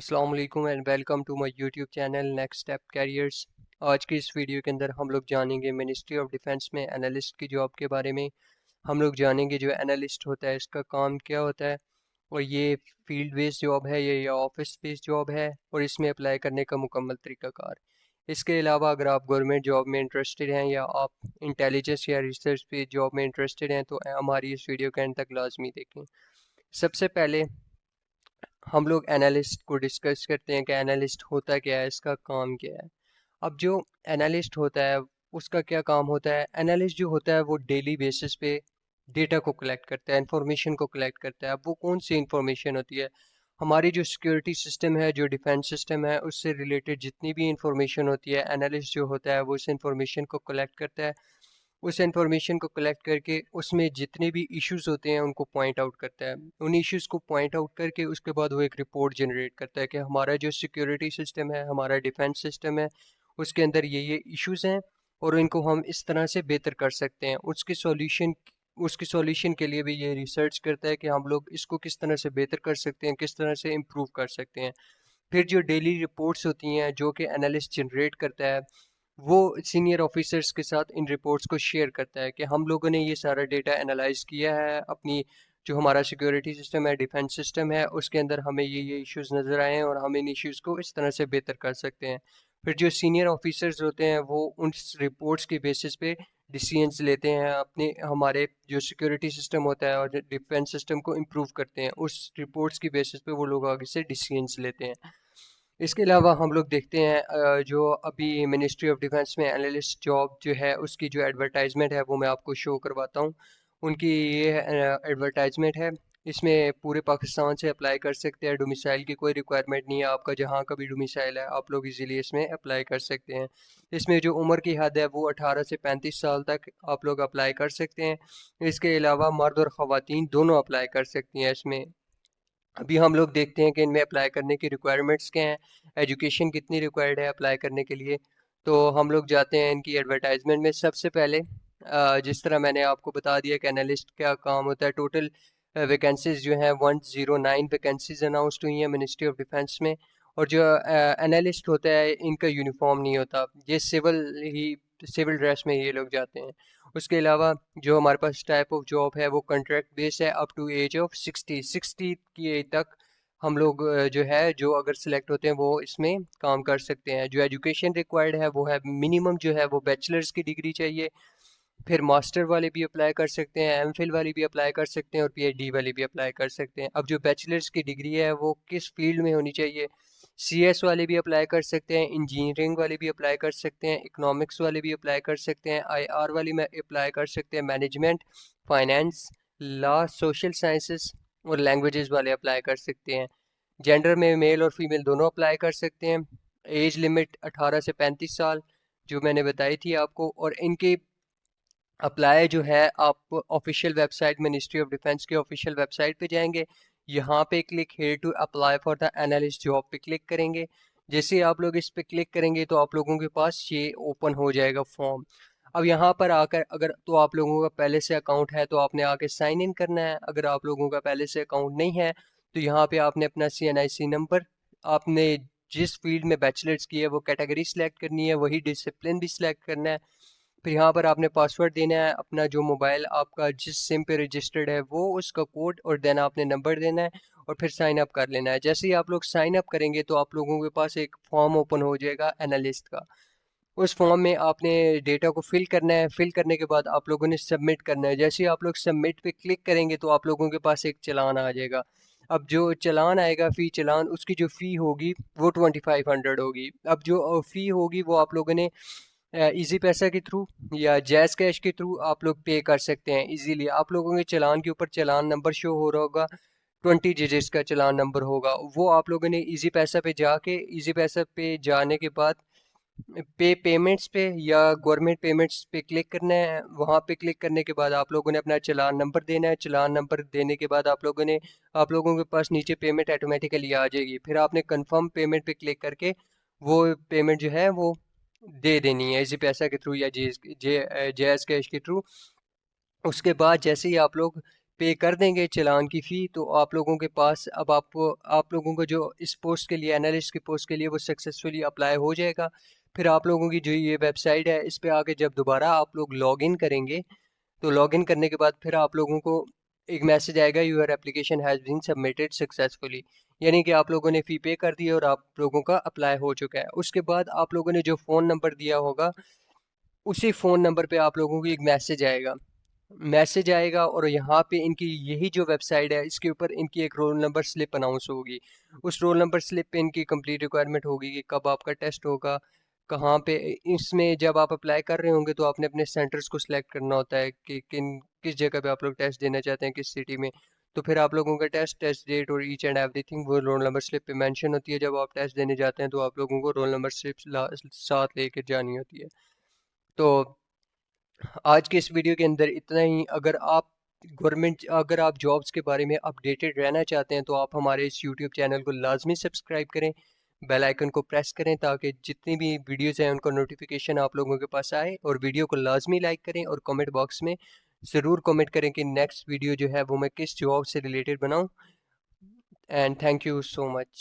अस्सलाम वालेकुम and welcome to my YouTube channel Next Step Careers. आज की इस वीडियो के अंदर हम लोग जानेंगे मिनिस्ट्री ऑफ डिफेंस में एनालिस्ट की जॉब के बारे में। हम लोग जानेंगे जो एनालिस्ट होता है इसका काम क्या होता है, और ये फील्ड बेस्ड जॉब है ये या ऑफिस बेस्ड जॉब है, और इसमें अप्लाई करने का मुकम्मल तरीकाकार। इसके अलावा अगर आप गवर्नमेंट जॉब में इंटरेस्टेड हैं या आप इंटेलिजेंस या रिसर्च बेस्ड जॉब में इंटरेस्टेड हैं तो हमारी इस वीडियो के एंड तक लाजमी देखें। सबसे पहले हम लोग एनालिस्ट को डिस्कस करते हैं कि एनालिस्ट होता क्या है, इसका काम क्या है। अब जो एनालिस्ट होता है उसका क्या काम होता है। एनालिस्ट जो होता है वो डेली बेसिस पे डेटा को कलेक्ट करता है, इंफॉर्मेशन को कलेक्ट करता है। अब वो कौन सी इंफॉर्मेशन होती है, हमारी जो सिक्योरिटी सिस्टम है, जो डिफेंस सिस्टम है, उससे रिलेटेड जितनी भी इंफॉर्मेशन होती है, एनालिस्ट जो होता है वो उस इंफॉर्मेशन को कलेक्ट करता है। उस इंफॉर्मेशन को कलेक्ट करके उसमें जितने भी इश्यूज होते हैं उनको पॉइंट आउट करता है। उन इश्यूज को पॉइंट आउट करके उसके बाद वो एक रिपोर्ट जनरेट करता है कि हमारा जो सिक्योरिटी सिस्टम है, हमारा डिफेंस सिस्टम है, उसके अंदर ये इश्यूज हैं और इनको हम इस तरह से बेहतर कर सकते हैं। उसके सॉल्यूशन के लिए भी ये रिसर्च करता है कि हम लोग इसको किस तरह से बेहतर कर सकते हैं, किस तरह से इम्प्रूव कर सकते हैं। फिर जो डेली रिपोर्ट्स होती हैं जो कि एनालिस्ट जनरेट करता है, वो सीनियर ऑफिसर्स के साथ इन रिपोर्ट्स को शेयर करता है कि हम लोगों ने ये सारा डेटा एनालाइज किया है, अपनी जो हमारा सिक्योरिटी सिस्टम है, डिफेंस सिस्टम है, उसके अंदर हमें ये इश्यूज नज़र आए हैं और हम इन इश्यूज को इस तरह से बेहतर कर सकते हैं। फिर जो सीनियर ऑफिसर्स होते हैं वो उन रिपोर्ट्स के बेसिस पे डिसीजंस लेते हैं, अपने हमारे जो सिक्योरिटी सिस्टम होता है और डिफेंस सिस्टम को इम्प्रूव करते हैं। उस रिपोर्ट्स की बेसिस पे वो लोग आगे से डिसीजंस लेते हैं। इसके अलावा हम लोग देखते हैं जो अभी मिनिस्ट्री ऑफ डिफेंस में एनालिस्ट जॉब जो है उसकी जो एडवर्टाइजमेंट है वो मैं आपको शो करवाता हूँ। उनकी ये एडवर्टाइजमेंट है। इसमें पूरे पाकिस्तान से अप्लाई कर सकते हैं, डोमिसाइल की कोई रिक्वायरमेंट नहीं है, आपका जहाँ का भी डोमिसाइल है आप लोग इजीली इसमें अप्लाई कर सकते हैं। इसमें जो उम्र की हद है वो 18 से 35 साल तक आप लोग अप्लाई कर सकते हैं। इसके अलावा मर्द और ख़वातीन दोनों अप्लाई कर सकती हैं इसमें। अभी हम लोग देखते हैं कि इनमें अप्लाई करने की रिक्वायरमेंट्स क्या हैं, एजुकेशन कितनी रिक्वायर्ड है अप्लाई करने के लिए। तो हम लोग जाते हैं इनकी एडवर्टाइजमेंट में। सबसे पहले जिस तरह मैंने आपको बता दिया कि एनालिस्ट क्या काम होता है, टोटल वैकेंसीज जो हैं 109 वैकेंसीज अनाउंसड हुई हैं मिनिस्ट्री ऑफ डिफेंस में। और जो एनालिस्ट होता है इनका यूनिफॉर्म नहीं होता, ये सिविल ड्रेस में ये लोग जाते हैं। उसके अलावा जो हमारे पास टाइप ऑफ जॉब है वो कॉन्ट्रैक्ट बेस है अप टू एज ऑफ 60 की एज तक। हम लोग जो है जो अगर सिलेक्ट होते हैं वो इसमें काम कर सकते हैं। जो एजुकेशन रिक्वायर्ड है वो है मिनिमम जो है वो बैचलर्स की डिग्री चाहिए। फिर मास्टर वाले भी अप्लाई कर सकते हैं, एमफिल वाली भी अप्लाई कर सकते हैं और पीएचडी वाली भी अप्लाई कर सकते हैं। अब जो बैचलर्स की डिग्री है वो किस फील्ड में होनी चाहिए, सीएस वाले भी अप्लाई कर सकते हैं, इंजीनियरिंग वाले भी अप्लाई कर सकते हैं, इकोनॉमिक्स वाले भी अप्लाई कर सकते हैं, आईआर वाली में अप्लाई कर सकते हैं, management, finance, law, social sciences और लैंग्वेजेस वाले अप्लाई कर सकते हैं। जेंडर में मेल और फीमेल दोनों अप्लाई कर सकते हैं। एज लिमिट 18 से 35 साल जो मैंने बताई थी आपको। और इनके अप्लाई जो है आप official website ministry of defence की ऑफिशियल वेबसाइट पे जाएंगे, यहाँ पे click here to apply for the analyst job पे क्लिक करेंगे। जैसे ही आप लोग इस पे क्लिक करेंगे तो आप लोगों के पास ये ओपन हो जाएगा फॉर्म। अब यहाँ पर आकर अगर तो आप लोगों का पहले से अकाउंट है तो आपने आके साइन इन करना है। अगर आप लोगों का पहले से अकाउंट नहीं है तो यहाँ पे आपने अपना CNIC नंबर, आपने जिस फील्ड में बैचलर्स की है वो कैटेगरी सिलेक्ट करनी है, वही डिसिप्लिन भी सिलेक्ट करना है। फिर यहाँ पर आपने पासवर्ड देना है, अपना जो मोबाइल आपका जिस सिम पे रजिस्टर्ड है वो उसका कोड, और देन आपने नंबर देना है और फिर साइन अप कर लेना है। जैसे ही आप लोग साइन अप करेंगे तो आप लोगों के पास एक फॉर्म ओपन हो जाएगा एनालिस्ट का। उस फॉर्म में आपने डेटा को फिल करना है, फिल करने के बाद आप लोगों ने सबमिट करना है। जैसे ही आप लोग सबमिट पे क्लिक करेंगे तो आप लोगों के पास एक चालान आ जाएगा। अब जो चालान आएगा फ़ी चालान, उसकी जो फ़ी होगी वो 2500 होगी। अब जो फ़ी होगी वो आप लोगों ने इजी पैसा के थ्रू या जैज़ कैश के थ्रू आप लोग पे कर सकते हैं इजीली। आप लोगों के चालान के ऊपर चालान नंबर शो हो रहा होगा, 20 डिजिट्स का चालान नंबर होगा। वो आप लोगों ने इजी पैसा पे जाने के बाद पे पेमेंट्स पे या गवर्नमेंट पेमेंट्स पे क्लिक करना है। वहाँ पे क्लिक करने के बाद आप लोगों ने अपना चालान नंबर देना है। चालान नंबर देने के बाद आप लोगों के पास नीचे पेमेंट ऑटोमेटिकली आ जाएगी। फिर आपने कंफर्म पेमेंट पे क्लिक करके वो पेमेंट जो है वो दे देनी है इसी पैसा के थ्रू या जेएस कैश के थ्रू। उसके बाद जैसे ही आप लोग पे कर देंगे चालान की फ़ी, तो आप लोगों के पास अब आप लोगों को जो इस पोस्ट के लिए, एनालिस्ट की पोस्ट के लिए, वो सक्सेसफुली अप्लाई हो जाएगा। फिर आप लोगों की जो ये वेबसाइट है, इस पे आके जब दोबारा आप लोग लॉग इन करेंगे, तो लॉग इन करने के बाद फिर आप लोगों को एक मैसेज आएगा, your application has been submitted successfully, यानी कि आप लोगों ने फ़ी पे कर दी है और आप लोगों का अप्लाई हो चुका है। उसके बाद आप लोगों ने जो फ़ोन नंबर दिया होगा, उसी फ़ोन नंबर पे आप लोगों को एक मैसेज आएगा और यहाँ पे इनकी यही जो वेबसाइट है, इसके ऊपर इनकी एक रोल नंबर स्लिप अनाउंस होगी। उस रोल नंबर स्लिप पे इनकी कंप्लीट रिक्वायरमेंट होगी कि कब आपका टेस्ट होगा, कहाँ पे। इसमें जब आप अप्लाई कर रहे होंगे तो आपने अपने सेंटर्स को सिलेक्ट करना होता है कि किस जगह पे आप लोग टेस्ट देना चाहते हैं, किस सिटी में। तो फिर आप लोगों का टेस्ट डेट और ईच एंड एवरीथिंग वो रोल नंबर स्लिप पे मेंशन होती है। जब आप टेस्ट देने जाते हैं तो आप लोगों को रोल नंबर स्लिप साथ लेकर जानी होती है। तो आज के इस वीडियो के अंदर इतना ही। अगर आप जॉब्स के बारे में अपडेटेड रहना चाहते हैं तो आप हमारे इस यूट्यूब चैनल को लाजमी सब्सक्राइब करें, बेल आइकन को प्रेस करें ताकि जितनी भी वीडियोस हैं उनका नोटिफिकेशन आप लोगों के पास आए। और वीडियो को लाजमी लाइक करें और कमेंट बॉक्स में ज़रूर कमेंट करें कि नेक्स्ट वीडियो जो है वो मैं किस जॉब से रिलेटेड बनाऊं। And thank you so much.